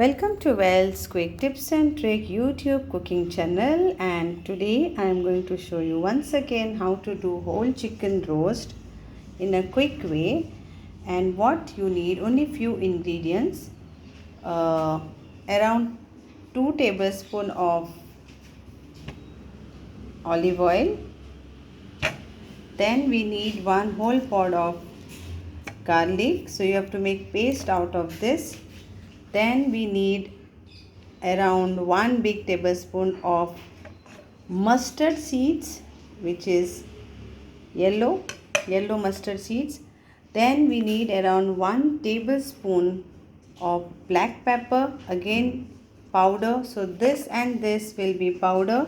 Welcome to Wells Quick Tips and Trick YouTube cooking channel, and today I am going to show you once again how to do whole chicken roast in a quick way. And what you need, only few ingredients, around 2 tablespoons of olive oil. Then we need 1 whole pod of garlic, so you have to make paste out of this. Then we need around 1 big tablespoon of mustard seeds, which is yellow mustard seeds. Then we need around 1 tablespoon of black pepper, again powder. So this and this will be powder.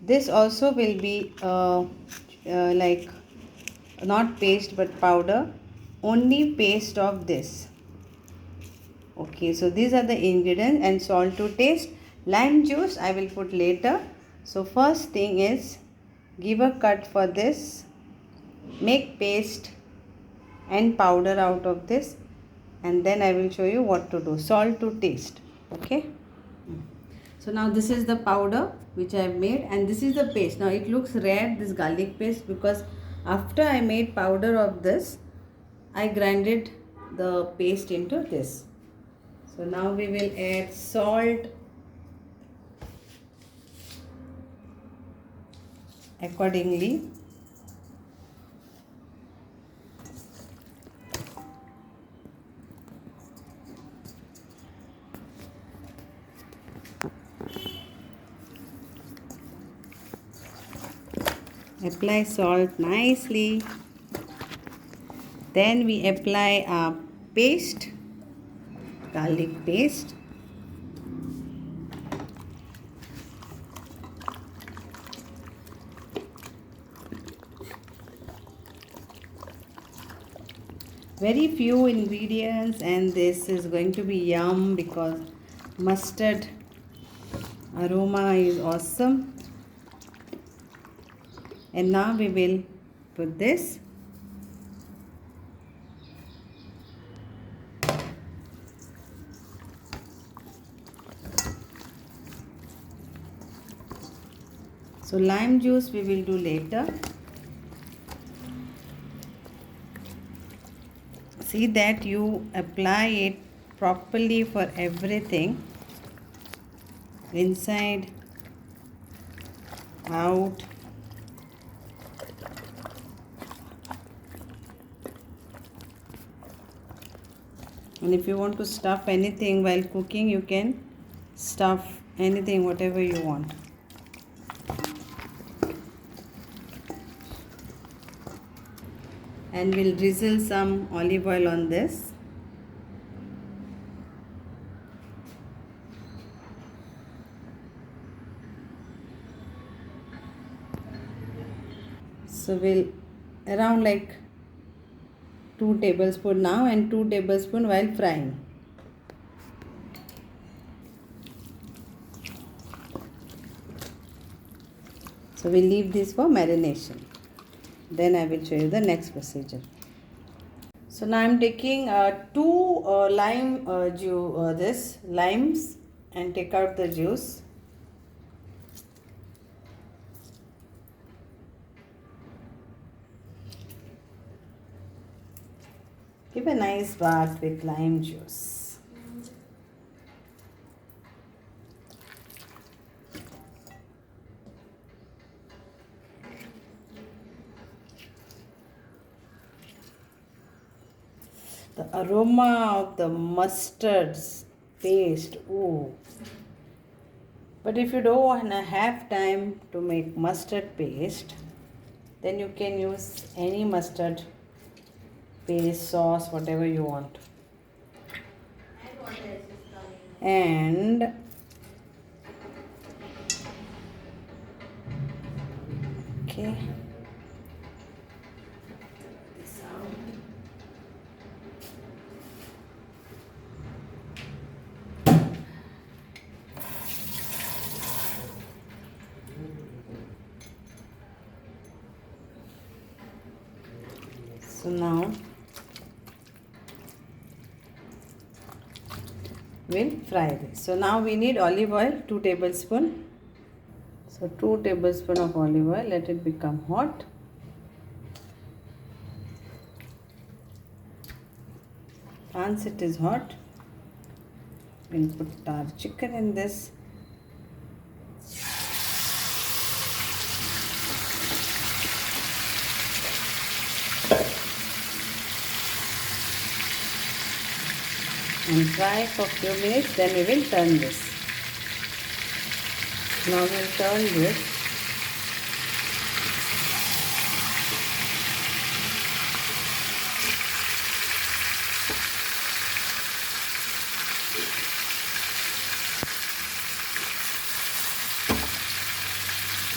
This also will be like not paste but powder, only paste of this. Okay, so these are the ingredients, and salt to taste. Lime juice I will put later. So first thing is, give a cut for this, make paste and powder out of this, and then I will show you what to do. Salt to taste. Okay, so now this is the powder which I have made, and this is the paste. Now it looks red, this garlic paste, because after I made powder of this, I grinded the paste into this. So now we will add salt accordingly. Apply salt nicely. Then we apply our paste, garlic paste. Very few ingredients, and this is going to be yum because mustard aroma is awesome. And now we will put this. So lime juice we will do later. See that you apply it properly for everything, inside, out. And if you want to stuff anything while cooking, you can stuff anything, whatever you want. And we'll drizzle some olive oil on this. So we'll around like 2 tablespoons now, and 2 tablespoons while frying. So we'll leave this for marination. Then I will show you the next procedure. So now I am taking 2 limes and take out the juice. Give a nice bath with lime juice. The aroma of the mustard paste, ooh. But if you don't want to have time to make mustard paste, then you can use any mustard paste, sauce, whatever you want. And okay. So now will fry this. So now we need olive oil, 2 tablespoons. So 2 tablespoons of olive oil, let it become hot. Once it is hot, we'll put our chicken in this. And fry for a few minutes, then we will turn this. Now we will turn this.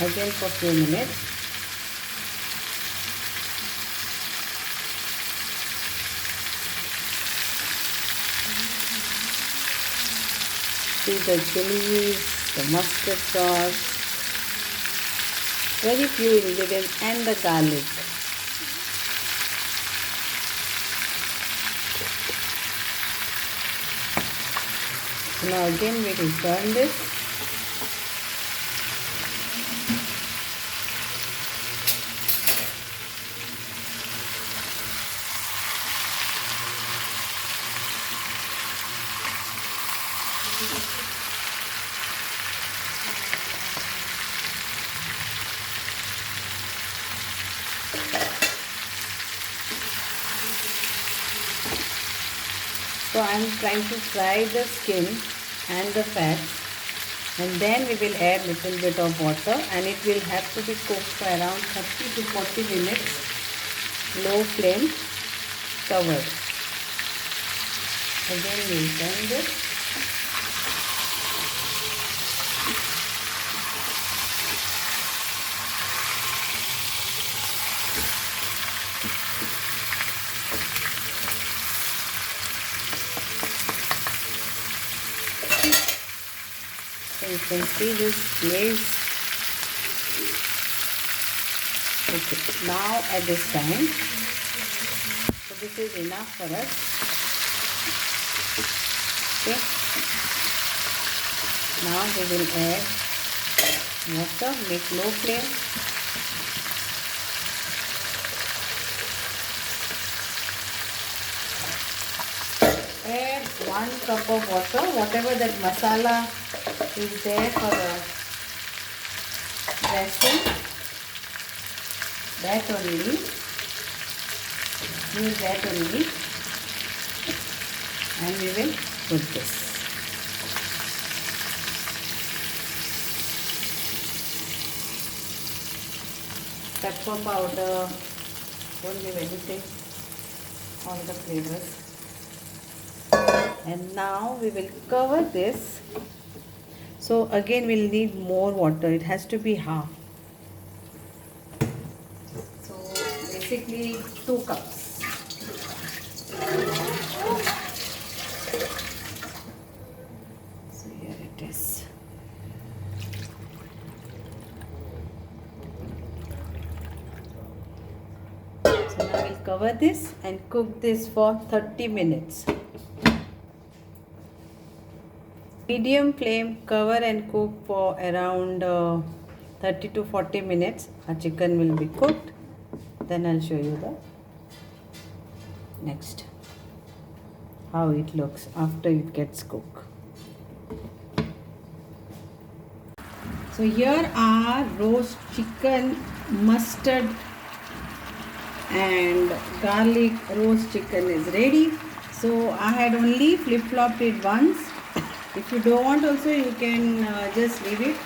Again for a few minutes. See the chilies, the mustard sauce, very few ingredients, and the garlic. So now again we will turn this. So I am trying to fry the skin and the fats, and then we will add little bit of water, and it will have to be cooked for around 30 to 40 minutes, low flame, covered. Again we will turn this. So you can see this glaze. Okay, now at this time, so this is enough for us. Okay, now we will add water, make low flame. Add 1 cup of water, whatever that masala is there for the dressing, that only, use that only, and we will put this. Pepper powder, only everything, all the flavors. And now we will cover this. So again we'll need more water. It has to be half. So basically 2 cups. So here it is. So now we'll cover this and cook this for 30 minutes. Medium flame, cover and cook for around 30 to 40 minutes. Our chicken will be cooked. Then I'll show you the next, how it looks after it gets cooked. So here our roast chicken, mustard and garlic roast chicken is ready. So I had only flip-flopped it once. If you don't want also, you can just leave it.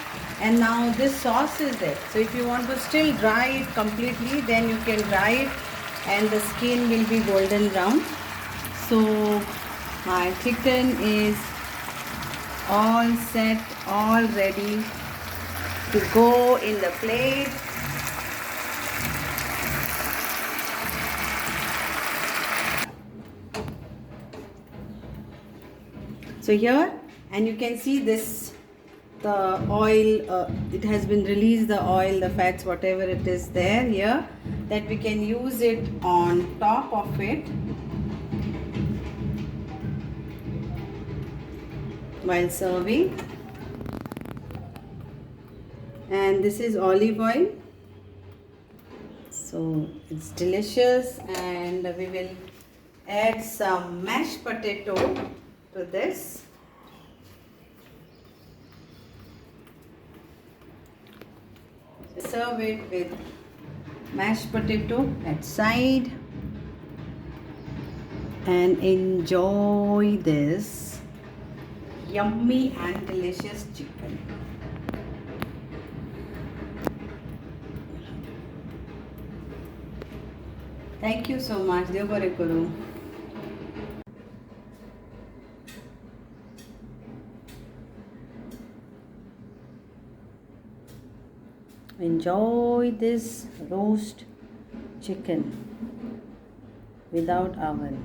And now this sauce is there. So if you want to still dry it completely, then you can dry it and the skin will be golden brown. So my chicken is all set, all ready to go in the plate. So here, and you can see this, the oil, it has been released, the oil, the fats, whatever it is there here, that we can use it on top of it. while serving. And this is olive oil, so it's delicious. And we will add some mashed potato to this. Serve it with mashed potato at side and enjoy this yummy and delicious chicken. Thank you so much. Dev bore karo. Enjoy this roast chicken without oven.